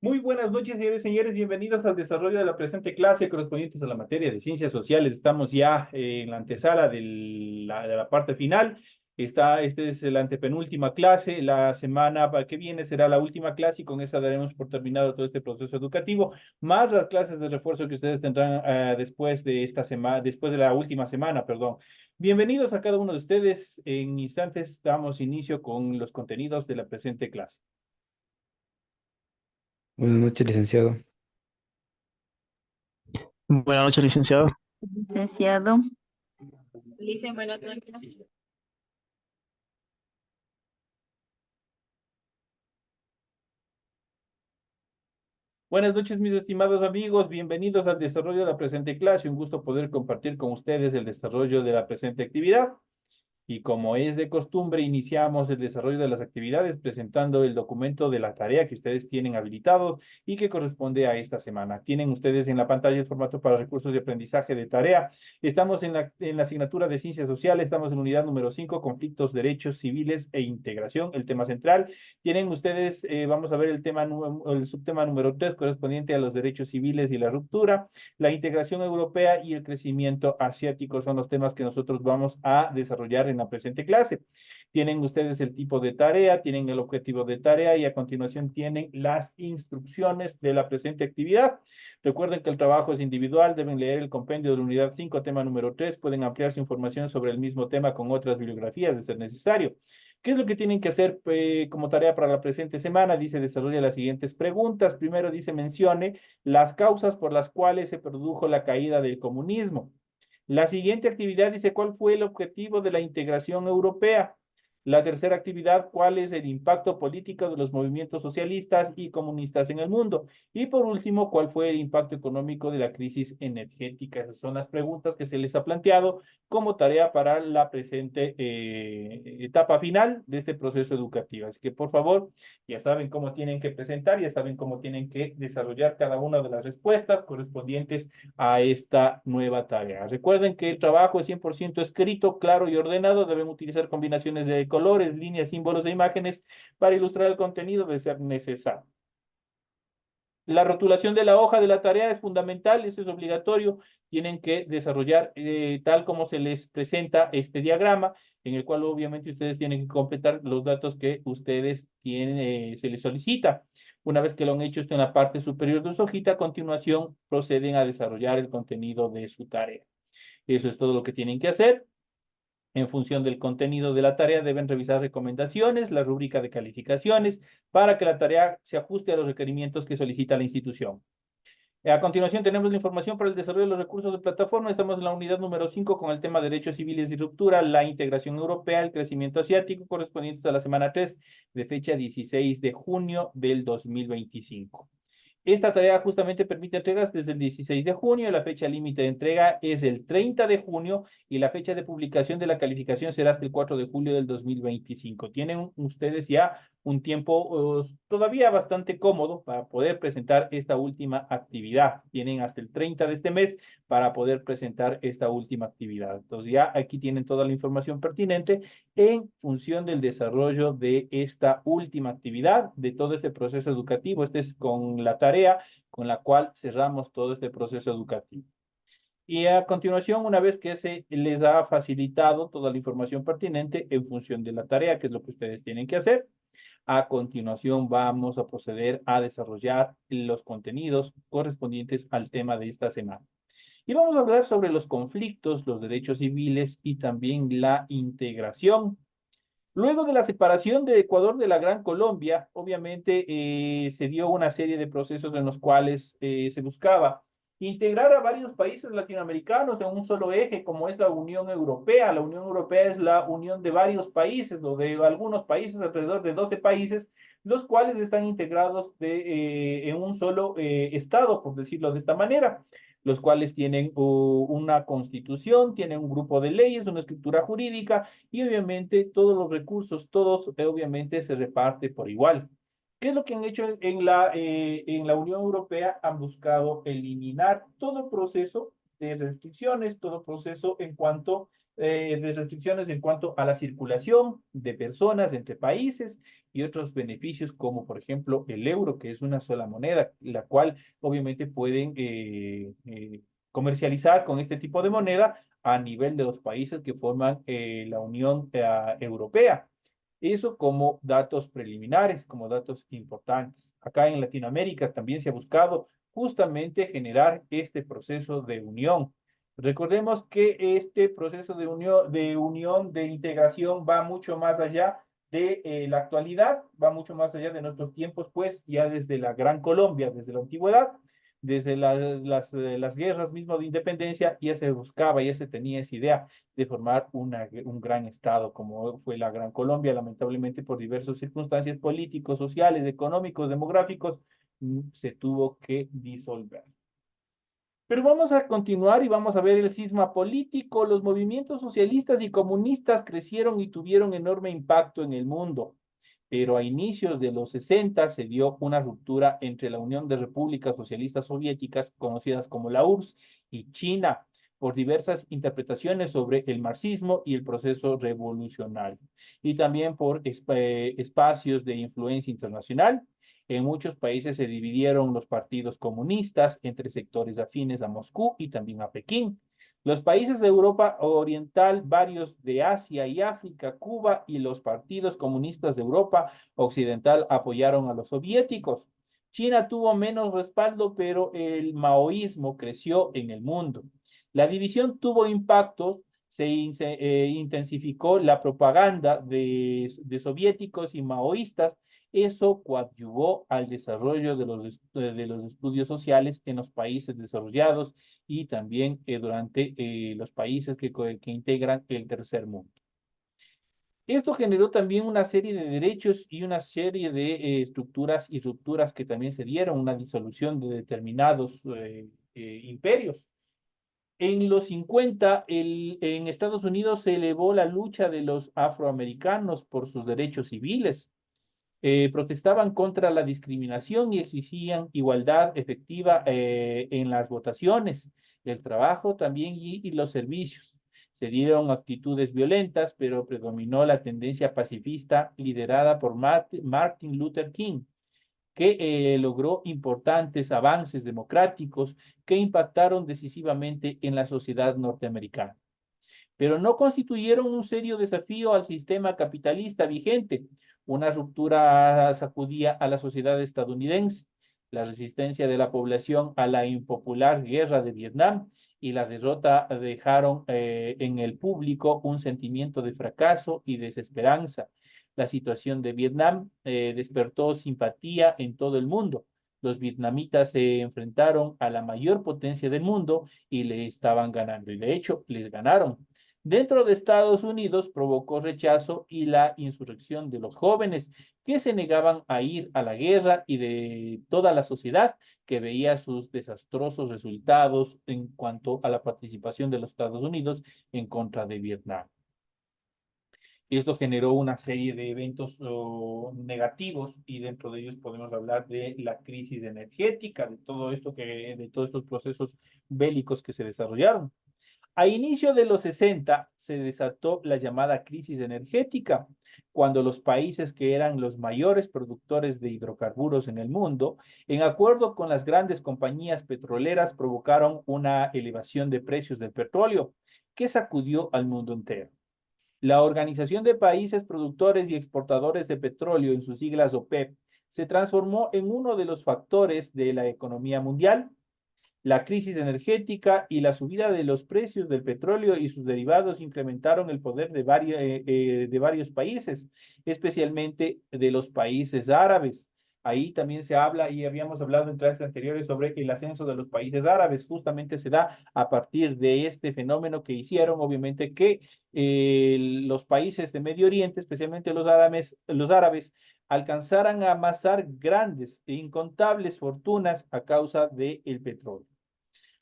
Muy buenas noches, señores y señores. Bienvenidos al desarrollo de la presente clase correspondientes a la materia de ciencias sociales. Estamos ya en la antesala de la parte final. Este es la antepenúltima clase. La semana que viene será la última clase y con esa daremos por terminado todo este proceso educativo, más las clases de refuerzo que ustedes tendrán después de esta semana, después de la última semana, perdón. Bienvenidos a cada uno de ustedes. En instantes damos inicio con los contenidos de la presente clase. Buenas noches, licenciado. Buenas noches, licenciado. Licenciado, Buenas noches. Buenas noches, mis estimados amigos. Bienvenidos al desarrollo de la presente clase. Un gusto poder compartir con ustedes el desarrollo de la presente actividad. Y como es de costumbre, iniciamos el desarrollo de las actividades presentando el documento de la tarea que ustedes tienen habilitado y que corresponde a esta semana. Tienen ustedes en la pantalla el formato para recursos de aprendizaje de tarea. Estamos en la asignatura de Ciencias Sociales, estamos en unidad número 5, conflictos, derechos civiles e integración, el tema central. Tienen ustedes, vamos a ver el subtema número 3, correspondiente a los derechos civiles y la ruptura. La integración europea y el crecimiento asiático son los temas que nosotros vamos a desarrollar en la presente clase. Tienen ustedes el tipo de tarea, tienen el objetivo de tarea y a continuación tienen las instrucciones de la presente actividad. Recuerden que el trabajo es individual, deben leer el compendio de la unidad 5, tema número 3, pueden ampliar su información sobre el mismo tema con otras bibliografías de ser necesario. ¿Qué es lo que tienen que hacer como tarea para la presente semana? Dice, desarrolla las siguientes preguntas. Primero dice, mencione las causas por las cuales se produjo la caída del comunismo. La siguiente actividad dice, ¿cuál fue el objetivo de la integración europea? La tercera actividad, ¿cuál es el impacto político de los movimientos socialistas y comunistas en el mundo? Y por último, ¿cuál fue el impacto económico de la crisis energética? Esas son las preguntas que se les ha planteado como tarea para la presente etapa final de este proceso educativo. Así que, por favor, ya saben cómo tienen que presentar, ya saben cómo tienen que desarrollar cada una de las respuestas correspondientes a esta nueva tarea. Recuerden que el trabajo es 100% escrito, claro y ordenado. Deben utilizar combinaciones de colores, líneas, símbolos e imágenes para ilustrar el contenido de ser necesario. La rotulación de la hoja de la tarea es fundamental, eso es obligatorio. Tienen que desarrollar tal como se les presenta este diagrama, en el cual obviamente ustedes tienen que completar los datos que ustedes tienen, se les solicita. Una vez que lo han hecho esto en la parte superior de su hojita, a continuación proceden a desarrollar el contenido de su tarea. Eso es todo lo que tienen que hacer. En función del contenido de la tarea, deben revisar recomendaciones, la rúbrica de calificaciones, para que la tarea se ajuste a los requerimientos que solicita la institución. A continuación tenemos la información para el desarrollo de los recursos de plataforma. Estamos en la unidad número 5 con el tema derechos civiles y ruptura, la integración europea, el crecimiento asiático, correspondientes a la semana 3 de fecha 16 de junio del 2025. Esta tarea justamente permite entregas desde el 16 de junio, la fecha límite de entrega es el 30 de junio y la fecha de publicación de la calificación será hasta el 4 de julio del 2025. Tienen ustedes ya un tiempo todavía bastante cómodo para poder presentar esta última actividad. Tienen hasta el 30 de este mes para poder presentar esta última actividad. Entonces ya aquí tienen toda la información pertinente en función del desarrollo de esta última actividad, de todo este proceso educativo. Este es con la tarea con la cual cerramos todo este proceso educativo. Y a continuación, una vez que se les ha facilitado toda la información pertinente en función de la tarea, que es lo que ustedes tienen que hacer, a continuación vamos a proceder a desarrollar los contenidos correspondientes al tema de esta semana. Y vamos a hablar sobre los conflictos, los derechos civiles y también la integración. Luego de la separación de Ecuador de la Gran Colombia, obviamente se dio una serie de procesos en los cuales se buscaba integrar a varios países latinoamericanos en un solo eje, como es la Unión Europea. La Unión Europea es la unión de varios países, o de algunos países, alrededor de 12 países, los cuales están integrados en un solo estado, por decirlo de esta manera, los cuales tienen una constitución, tienen un grupo de leyes, una estructura jurídica y obviamente todos los recursos, todos obviamente se reparte por igual. ¿Qué es lo que han hecho en la Unión Europea? Han buscado eliminar todo proceso de restricciones, todo proceso en cuanto de restricciones en cuanto a la circulación de personas entre países y otros beneficios como por ejemplo el euro, que es una sola moneda, la cual obviamente pueden comercializar con este tipo de moneda a nivel de los países que forman la Unión Europea. Eso como datos preliminares, como datos importantes. Acá en Latinoamérica también se ha buscado justamente generar este proceso de unión. Recordemos que este proceso de integración va mucho más allá de la actualidad, va mucho más allá de nuestros tiempos, pues ya desde la Gran Colombia, desde la antigüedad, desde las guerras mismo de independencia, ya se buscaba, ya se tenía esa idea de formar un gran Estado, como fue la Gran Colombia, lamentablemente por diversas circunstancias políticos, sociales, económicos, demográficos, se tuvo que disolver. Pero vamos a continuar y vamos a ver el cisma político. Los movimientos socialistas y comunistas crecieron y tuvieron enorme impacto en el mundo, pero a inicios de los 60 se dio una ruptura entre la Unión de Repúblicas Socialistas Soviéticas, conocidas como la URSS, y China, por diversas interpretaciones sobre el marxismo y el proceso revolucionario, y también por espacios de influencia internacional. En muchos países se dividieron los partidos comunistas entre sectores afines a Moscú y también a Pekín. Los países de Europa Oriental, varios de Asia y África, Cuba y los partidos comunistas de Europa Occidental apoyaron a los soviéticos. China tuvo menos respaldo, pero el maoísmo creció en el mundo. La división tuvo impactos, intensificó la propaganda de soviéticos y maoístas. Eso coadyuvó al desarrollo de los estudios sociales en los países desarrollados y también durante los países que integran el tercer mundo. Esto generó también una serie de derechos y una serie de estructuras y rupturas que también se dieron, una disolución de determinados imperios. En los 50, en Estados Unidos se elevó la lucha de los afroamericanos por sus derechos civiles. Protestaban contra la discriminación y exigían igualdad efectiva en las votaciones, el trabajo también y los servicios. Se dieron actitudes violentas, pero predominó la tendencia pacifista liderada por Martin Luther King, que logró importantes avances democráticos que impactaron decisivamente en la sociedad norteamericana, pero no constituyeron un serio desafío al sistema capitalista vigente. Una ruptura sacudía a la sociedad estadounidense, la resistencia de la población a la impopular guerra de Vietnam y la derrota dejaron en el público un sentimiento de fracaso y desesperanza. La situación de Vietnam despertó simpatía en todo el mundo. Los vietnamitas se enfrentaron a la mayor potencia del mundo y le estaban ganando. Y de hecho, les ganaron. Dentro de Estados Unidos provocó rechazo y la insurrección de los jóvenes que se negaban a ir a la guerra y de toda la sociedad que veía sus desastrosos resultados en cuanto a la participación de los Estados Unidos en contra de Vietnam. Esto generó una serie de eventos negativos y dentro de ellos podemos hablar de la crisis energética, de todos estos procesos bélicos que se desarrollaron. A inicio de los 60 se desató la llamada crisis energética, cuando los países que eran los mayores productores de hidrocarburos en el mundo, en acuerdo con las grandes compañías petroleras, provocaron una elevación de precios del petróleo que sacudió al mundo entero. La Organización de Países Productores y Exportadores de Petróleo, en sus siglas OPEP, se transformó en uno de los factores de la economía mundial. La crisis energética y la subida de los precios del petróleo y sus derivados incrementaron el poder de varios países, especialmente de los países árabes. Ahí también se habla, y habíamos hablado en clases anteriores sobre el ascenso de los países árabes. Justamente se da a partir de este fenómeno que hicieron, obviamente, que los países de Medio Oriente, especialmente los árabes, alcanzaran a amasar grandes e incontables fortunas a causa del petróleo.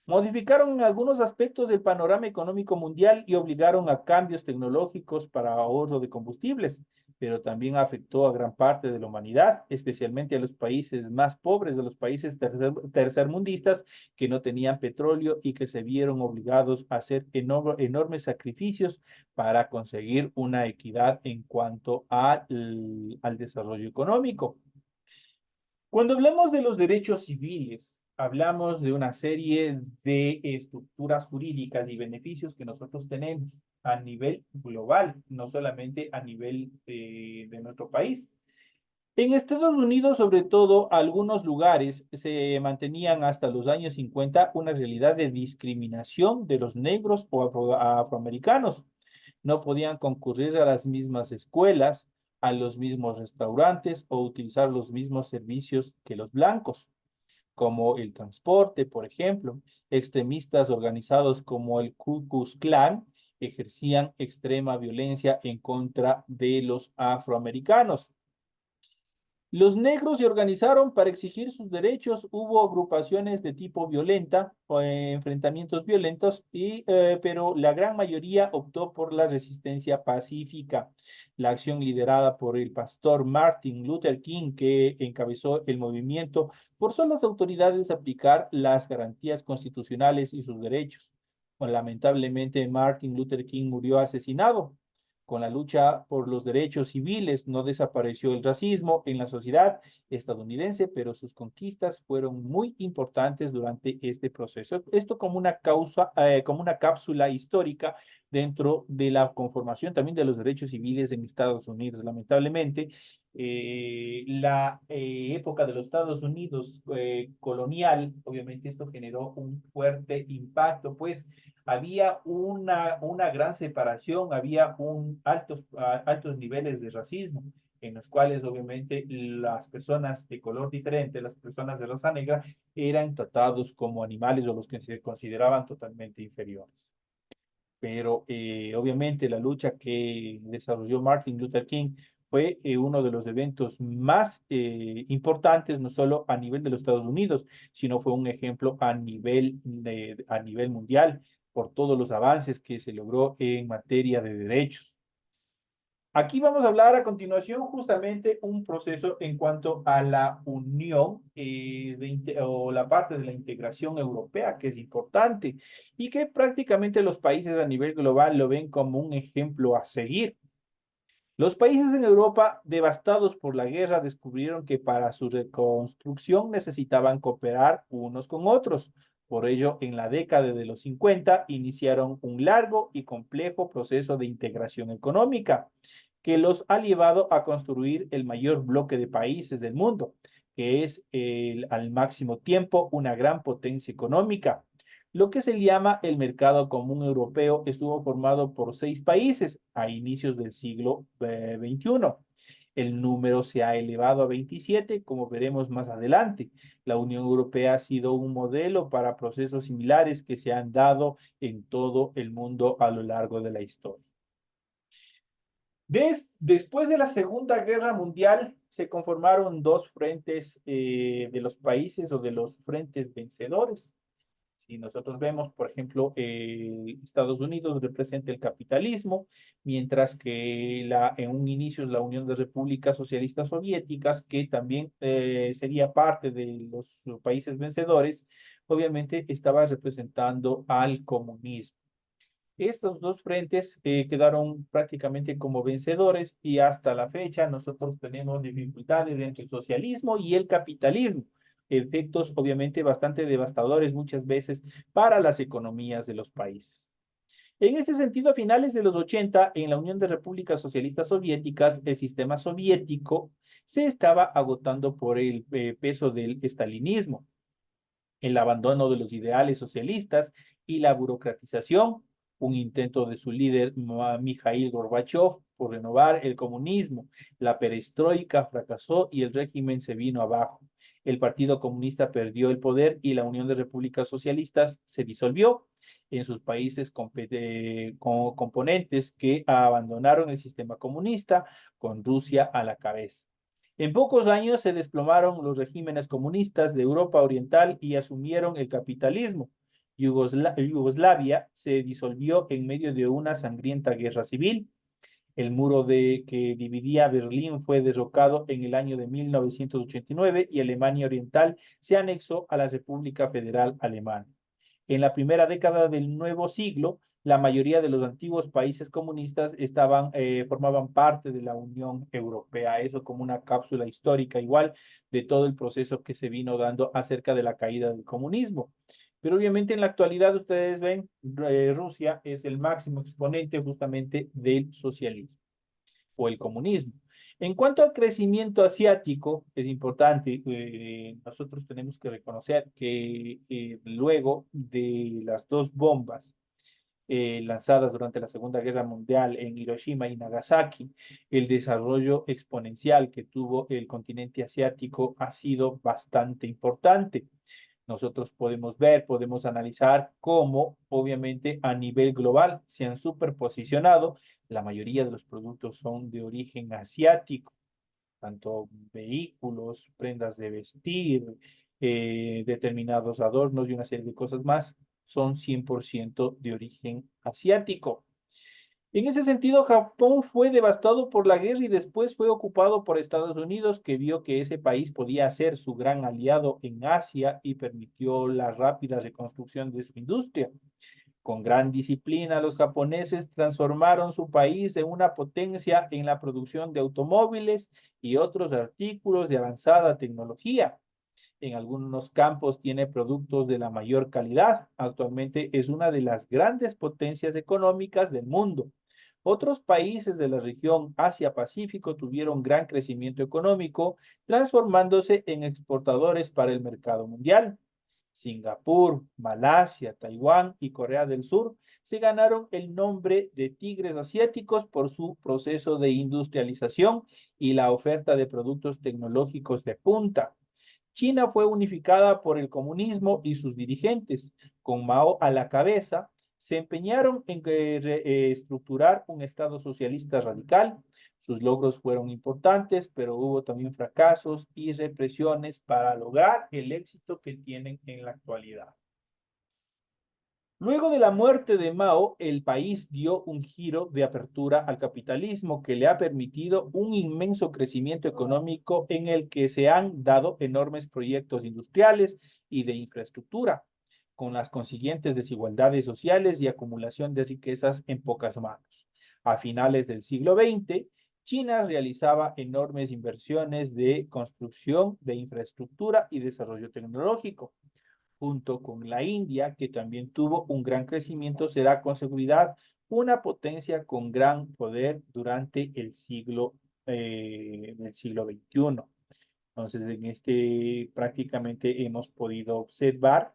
Modificaron en algunos aspectos el panorama económico mundial y obligaron a cambios tecnológicos para ahorro de combustibles, pero también afectó a gran parte de la humanidad, especialmente a los países más pobres, de los países tercermundistas que no tenían petróleo y que se vieron obligados a hacer enormes sacrificios para conseguir una equidad en cuanto al desarrollo económico. Cuando hablamos de los derechos civiles, hablamos de una serie de estructuras jurídicas y beneficios que nosotros tenemos a nivel global, no solamente a nivel de nuestro país. En Estados Unidos, sobre todo, algunos lugares se mantenían hasta los años 50 una realidad de discriminación de los negros o afroamericanos. No podían concurrir a las mismas escuelas, a los mismos restaurantes o utilizar los mismos servicios que los blancos, como el transporte, por ejemplo. Extremistas organizados como el Ku Klux Klan ejercían extrema violencia en contra de los afroamericanos. Los negros se organizaron para exigir sus derechos. Hubo agrupaciones de tipo violenta, enfrentamientos violentos, pero la gran mayoría optó por la resistencia pacífica. La acción liderada por el pastor Martin Luther King, que encabezó el movimiento, forzó a las autoridades a aplicar las garantías constitucionales y sus derechos. Bueno, lamentablemente, Martin Luther King murió asesinado. Con la lucha por los derechos civiles no desapareció el racismo en la sociedad estadounidense, pero sus conquistas fueron muy importantes durante este proceso. Esto como una cápsula histórica dentro de la conformación también de los derechos civiles en Estados Unidos. Lamentablemente, la época de los Estados Unidos colonial, obviamente esto generó un fuerte impacto, pues había una gran separación, había altos niveles de racismo, en los cuales obviamente las personas de color diferente, las personas de raza negra, eran tratados como animales o los que se consideraban totalmente inferiores. Pero obviamente la lucha que desarrolló Martin Luther King fue uno de los eventos más importantes, no solo a nivel de los Estados Unidos, sino fue un ejemplo a nivel mundial por todos los avances que se logró en materia de derechos. Aquí vamos a hablar a continuación justamente un proceso en cuanto a la unión o la parte de la integración europea, que es importante y que prácticamente los países a nivel global lo ven como un ejemplo a seguir. Los países en Europa, devastados por la guerra, descubrieron que para su reconstrucción necesitaban cooperar unos con otros. Por ello, en la década de los 50 iniciaron un largo y complejo proceso de integración económica que los ha llevado a construir el mayor bloque de países del mundo, que es al máximo tiempo una gran potencia económica. Lo que se llama el mercado común europeo estuvo formado por 6 países a inicios del siglo XXI. El número se ha elevado a 27, como veremos más adelante. La Unión Europea ha sido un modelo para procesos similares que se han dado en todo el mundo a lo largo de la historia. Después de la Segunda Guerra Mundial, se conformaron dos frentes de los países o de los frentes vencedores. Si nosotros vemos, por ejemplo, Estados Unidos representa el capitalismo, mientras que en un inicio es la Unión de Repúblicas Socialistas Soviéticas, que también sería parte de los países vencedores, obviamente estaba representando al comunismo. Estos dos frentes quedaron prácticamente como vencedores y hasta la fecha nosotros tenemos dificultades entre el socialismo y el capitalismo, efectos obviamente bastante devastadores muchas veces para las economías de los países. En este sentido, a finales de los 80, en la Unión de Repúblicas Socialistas Soviéticas, el sistema soviético se estaba agotando por el peso del estalinismo, el abandono de los ideales socialistas y la burocratización, un intento de su líder Mikhail Gorbachev por renovar el comunismo. La perestroika fracasó y el régimen se vino abajo. El Partido Comunista perdió el poder y la Unión de Repúblicas Socialistas se disolvió en sus países componentes que abandonaron el sistema comunista con Rusia a la cabeza. En pocos años se desplomaron los regímenes comunistas de Europa Oriental y asumieron el capitalismo. Yugoslavia se disolvió en medio de una sangrienta guerra civil. El muro que dividía Berlín fue derrocado en el año de 1989 y Alemania Oriental se anexó a la República Federal Alemana. En la primera década del nuevo siglo, la mayoría de los antiguos países comunistas formaban parte de la Unión Europea. Eso como una cápsula histórica igual de todo el proceso que se vino dando acerca de la caída del comunismo. Pero obviamente en la actualidad ustedes ven, Rusia es el máximo exponente justamente del socialismo o el comunismo. En cuanto al crecimiento asiático, es importante, nosotros tenemos que reconocer que luego de las dos bombas lanzadas durante la Segunda Guerra Mundial en Hiroshima y Nagasaki, el desarrollo exponencial que tuvo el continente asiático ha sido bastante importante. Nosotros podemos ver, podemos analizar cómo, obviamente, a nivel global se han superposicionado. La mayoría de los productos son de origen asiático, tanto vehículos, prendas de vestir, determinados adornos y una serie de cosas más son 100% de origen asiático. En ese sentido, Japón fue devastado por la guerra y después fue ocupado por Estados Unidos, que vio que ese país podía ser su gran aliado en Asia y permitió la rápida reconstrucción de su industria. Con gran disciplina, los japoneses transformaron su país en una potencia en la producción de automóviles y otros artículos de avanzada tecnología. En algunos campos tiene productos de la mayor calidad. Actualmente es una de las grandes potencias económicas del mundo. Otros países de la región Asia-Pacífico tuvieron gran crecimiento económico, transformándose en exportadores para el mercado mundial. Singapur, Malasia, Taiwán y Corea del Sur se ganaron el nombre de tigres asiáticos por su proceso de industrialización y la oferta de productos tecnológicos de punta. China fue unificada por el comunismo y sus dirigentes, con Mao a la cabeza, se empeñaron en estructurar un Estado socialista radical. Sus logros fueron importantes, pero hubo también fracasos y represiones para lograr el éxito que tienen en la actualidad. Luego de la muerte de Mao, el país dio un giro de apertura al capitalismo que le ha permitido un inmenso crecimiento económico en el que se han dado enormes proyectos industriales y de infraestructura, con las consiguientes desigualdades sociales y acumulación de riquezas en pocas manos. A finales del siglo XX, China realizaba enormes inversiones de construcción de infraestructura y desarrollo tecnológico junto con la India, que también tuvo un gran crecimiento, será con seguridad una potencia con gran poder durante el siglo XXI. Entonces, en este prácticamente hemos podido observar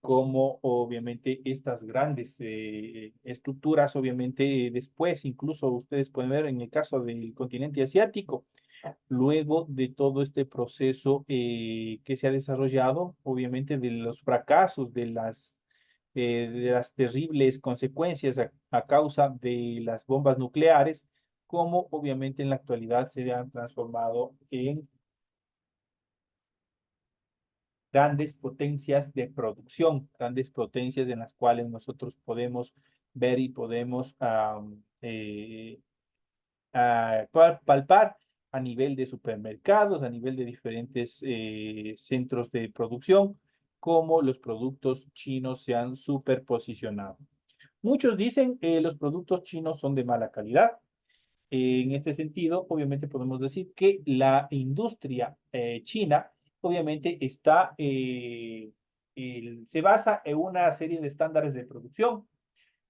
cómo obviamente estas grandes estructuras, obviamente después, incluso ustedes pueden ver en el caso del continente asiático, luego de todo este proceso que se ha desarrollado, obviamente de los fracasos, de las terribles consecuencias a causa de las bombas nucleares, como obviamente en la actualidad se han transformado en grandes potencias de producción, grandes potencias en las cuales nosotros podemos ver y podemos palpar a nivel de supermercados, a nivel de diferentes centros de producción, cómo los productos chinos se han superposicionado. Muchos dicen que los productos chinos son de mala calidad. En este sentido, obviamente podemos decir que la industria china, obviamente se basa en una serie de estándares de producción.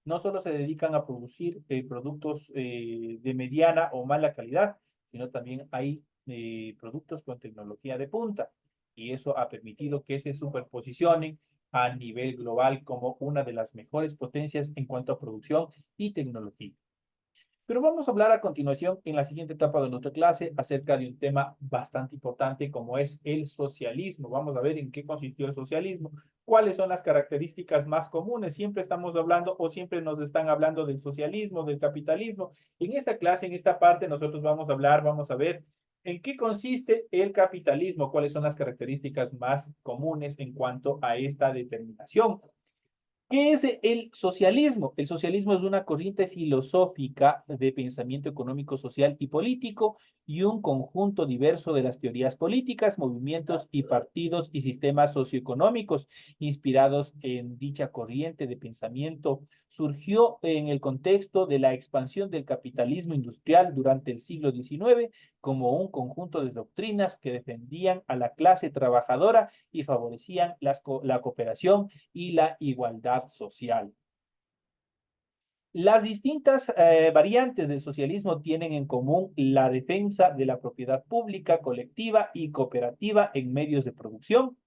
No solo se dedican a producir productos de mediana o mala calidad, sino también hay productos con tecnología de punta. Y eso ha permitido que se superposicionen a nivel global como una de las mejores potencias en cuanto a producción y tecnología. Pero vamos a hablar a continuación en la siguiente etapa de nuestra clase acerca de un tema bastante importante como es el socialismo. Vamos a ver en qué consistió el socialismo, cuáles son las características más comunes. Siempre estamos hablando o siempre nos están hablando del socialismo, del capitalismo. En esta clase, en esta parte, nosotros vamos a hablar, vamos a ver ¿En qué consiste el capitalismo? ¿Cuáles son las características más comunes en cuanto a esta determinación? ¿Qué es el socialismo? El socialismo es una corriente filosófica de pensamiento económico, social y político y un conjunto diverso de las teorías políticas, movimientos y partidos y sistemas socioeconómicos inspirados en dicha corriente de pensamiento. Surgió en el contexto de la expansión del capitalismo industrial durante el siglo XIX como un conjunto de doctrinas que defendían a la clase trabajadora y favorecían la cooperación y la igualdad social. Las distintas variantes del socialismo tienen en común la defensa de la propiedad pública, colectiva y cooperativa en medios de producción,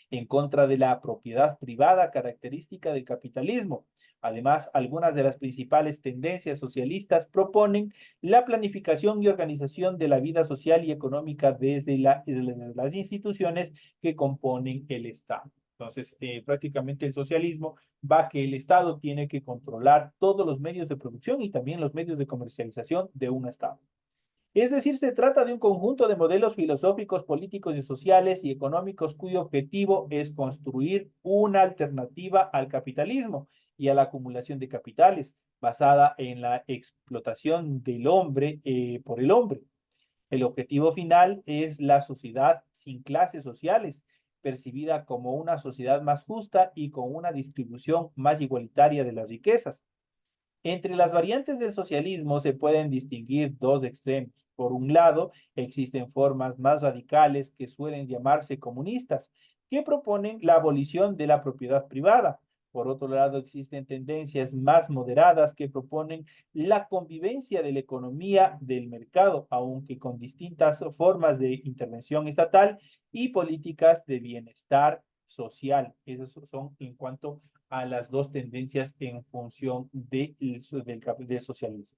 en contra de la propiedad privada característica del capitalismo. Además, algunas de las principales tendencias socialistas proponen la planificación y organización de la vida social y económica desde las instituciones que componen el Estado. Entonces, prácticamente el socialismo va que el Estado tiene que controlar todos los medios de producción y también los medios de comercialización de un Estado. Es decir, se trata de un conjunto de modelos filosóficos, políticos y sociales y económicos cuyo objetivo es construir una alternativa al capitalismo y a la acumulación de capitales basada en la explotación del hombre por el hombre. El objetivo final es la sociedad sin clases sociales, percibida como una sociedad más justa y con una distribución más igualitaria de las riquezas. Entre las variantes del socialismo se pueden distinguir dos extremos. Por un lado, existen formas más radicales que suelen llamarse comunistas, que proponen la abolición de la propiedad privada. Por otro lado, existen tendencias más moderadas que proponen la convivencia de la economía del mercado, aunque con distintas formas de intervención estatal y políticas de bienestar social. Esos son en cuanto a las dos tendencias en función del socialismo.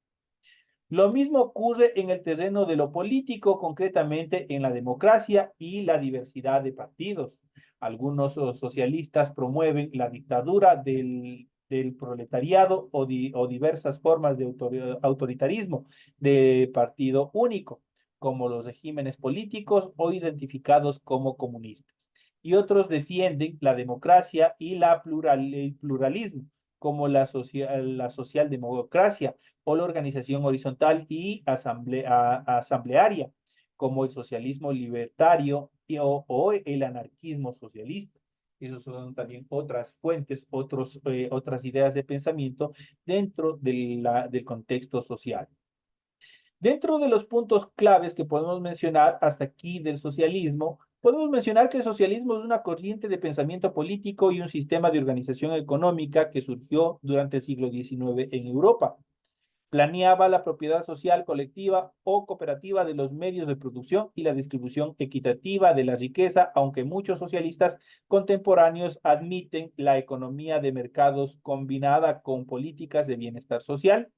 Lo mismo ocurre en el terreno de lo político, concretamente en la democracia y la diversidad de partidos. Algunos socialistas promueven la dictadura del proletariado o diversas formas de autoritarismo de partido único, como los regímenes políticos o identificados como comunistas. Y otros defienden la democracia y el pluralismo, como la socialdemocracia o la organización horizontal y asamblearia, como el socialismo libertario o el anarquismo socialista. Esas son también otras fuentes, otras ideas de pensamiento dentro del contexto social. Dentro de los puntos claves que podemos mencionar hasta aquí del socialismo, podemos mencionar que el socialismo es una corriente de pensamiento político y un sistema de organización económica que surgió durante el siglo XIX en Europa. Planeaba la propiedad social colectiva o cooperativa de los medios de producción y la distribución equitativa de la riqueza, aunque muchos socialistas contemporáneos admiten la economía de mercados combinada con políticas de bienestar social.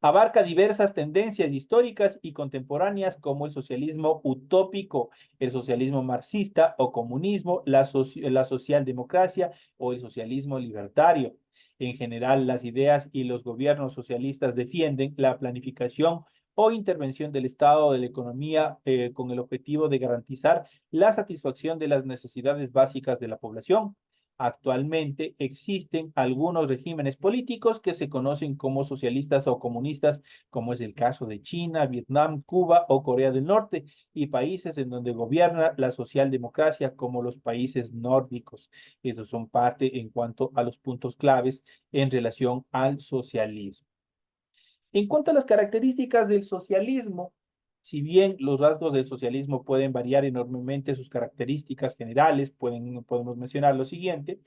Abarca diversas tendencias históricas y contemporáneas como el socialismo utópico, el socialismo marxista o comunismo, la socialdemocracia o el socialismo libertario. En general, las ideas y los gobiernos socialistas defienden la planificación o intervención del Estado de la economía con el objetivo de garantizar la satisfacción de las necesidades básicas de la población. Actualmente existen algunos regímenes políticos que se conocen como socialistas o comunistas, como es el caso de China, Vietnam, Cuba o Corea del Norte, y países en donde gobierna la socialdemocracia, como los países nórdicos. Estos son parte en cuanto a los puntos claves en relación al socialismo. En cuanto a las características del socialismo, si bien los rasgos del socialismo pueden variar enormemente, sus características generales podemos mencionar lo siguiente: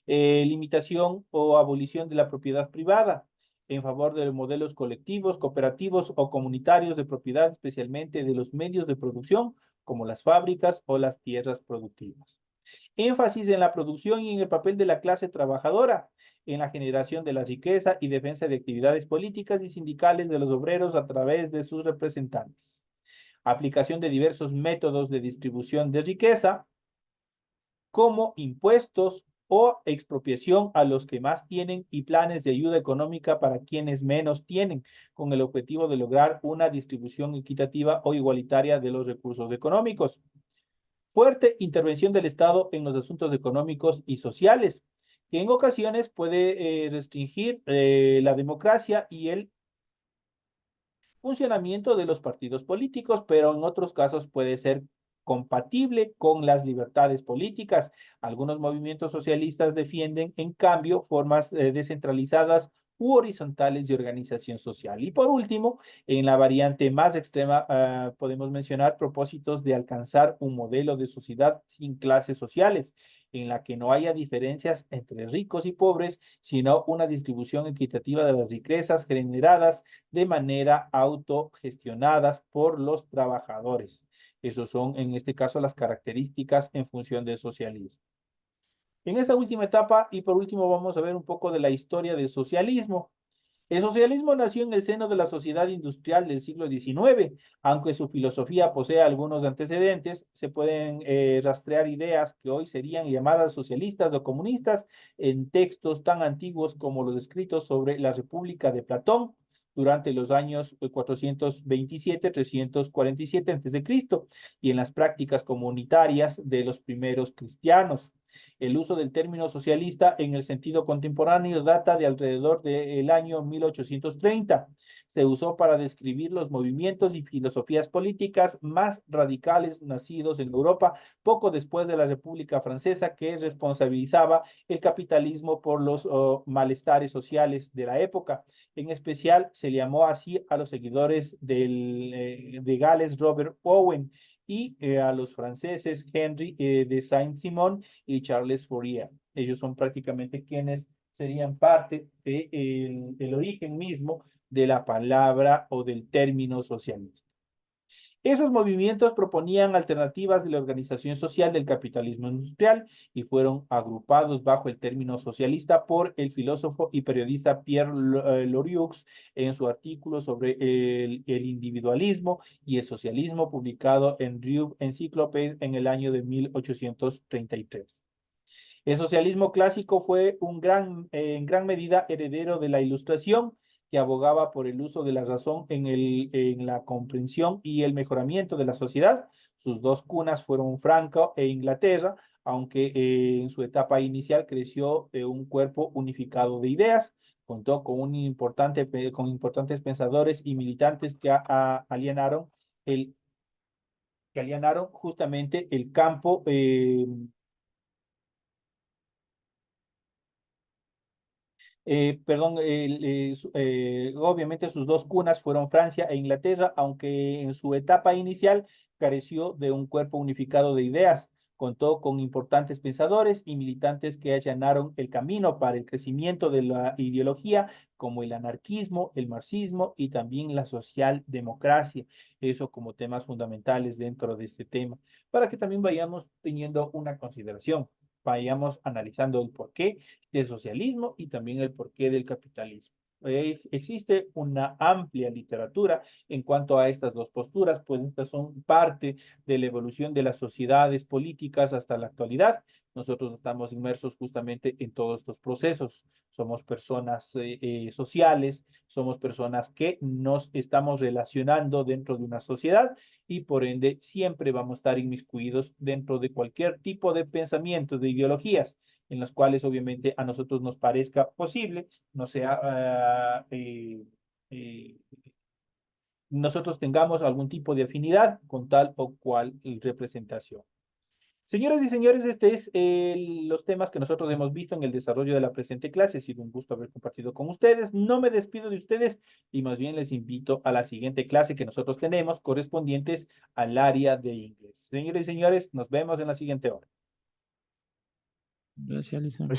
limitación o abolición de la propiedad privada en favor de modelos colectivos, cooperativos o comunitarios de propiedad, especialmente de los medios de producción, como las fábricas o las tierras productivas. Énfasis en la producción y en el papel de la clase trabajadora, en la generación de la riqueza y defensa de actividades políticas y sindicales de los obreros a través de sus representantes. Aplicación de diversos métodos de distribución de riqueza, como impuestos, o expropiación a los que más tienen y planes de ayuda económica para quienes menos tienen, con el objetivo de lograr una distribución equitativa o igualitaria de los recursos económicos. Fuerte intervención del Estado en los asuntos económicos y sociales, que en ocasiones puede restringir la democracia y el funcionamiento de los partidos políticos, pero en otros casos puede ser compatible con las libertades políticas. Algunos movimientos socialistas defienden, en cambio, formas descentralizadas u horizontales de organización social. Y por último, en la variante más extrema, podemos mencionar propósitos de alcanzar un modelo de sociedad sin clases sociales, en la que no haya diferencias entre ricos y pobres, sino una distribución equitativa de las riquezas generadas de manera autogestionadas por los trabajadores. Esos son, en este caso, las características en función del socialismo. En esta última etapa, y por último, vamos a ver un poco de la historia del socialismo. El socialismo nació en el seno de la sociedad industrial del siglo XIX, aunque su filosofía posee algunos antecedentes, se pueden rastrear ideas que hoy serían llamadas socialistas o comunistas en textos tan antiguos como los escritos sobre la República de Platón durante los años 427-347 a.C. y en las prácticas comunitarias de los primeros cristianos. El uso del término socialista en el sentido contemporáneo data de alrededor del año 1830. Se usó para describir los movimientos y filosofías políticas más radicales nacidos en Europa poco después de la República Francesa, que responsabilizaba el capitalismo por los malestares sociales de la época. En especial, se llamó así a los seguidores de Gales Robert Owen y a los franceses Henry de Saint-Simon y Charles Fourier. Ellos son prácticamente quienes serían parte del origen mismo de la palabra o del término socialista. Esos movimientos proponían alternativas de la organización social del capitalismo industrial y fueron agrupados bajo el término socialista por el filósofo y periodista Pierre Loriux en su artículo sobre el individualismo y el socialismo publicado en Revue Encyclopédie en el año de 1833. El socialismo clásico fue en gran medida heredero de la Ilustración, que abogaba por el uso de la razón en la comprensión y el mejoramiento de la sociedad. Sus dos cunas fueron Franco e Inglaterra, aunque en su etapa inicial creció un cuerpo unificado de ideas. Contó con importantes pensadores y militantes que alienaron justamente el campo perdón, obviamente sus dos cunas fueron Francia e Inglaterra, aunque en su etapa inicial careció de un cuerpo unificado de ideas. Contó con importantes pensadores y militantes que allanaron el camino para el crecimiento de la ideología, como el anarquismo, el marxismo y también la socialdemocracia. Eso como temas fundamentales dentro de este tema, para que también vayamos teniendo una consideración, vayamos analizando el porqué del socialismo y también el porqué del capitalismo. Existe una amplia literatura en cuanto a estas dos posturas, pues estas son parte de la evolución de las sociedades políticas hasta la actualidad. Nosotros estamos inmersos justamente en todos estos procesos. Somos personas sociales, somos personas que nos estamos relacionando dentro de una sociedad y por ende siempre vamos a estar inmiscuidos dentro de cualquier tipo de pensamientos, de ideologías en los cuales obviamente a nosotros nos parezca posible, no sea, eh, nosotros tengamos algún tipo de afinidad con tal o cual representación. Señoras y señores, este es los temas que nosotros hemos visto en el desarrollo de la presente clase. Ha sido un gusto haber compartido con ustedes. No me despido de ustedes y más bien les invito a la siguiente clase que nosotros tenemos correspondientes al área de inglés. Señores y señores, nos vemos en la siguiente hora. Gracias, Alison.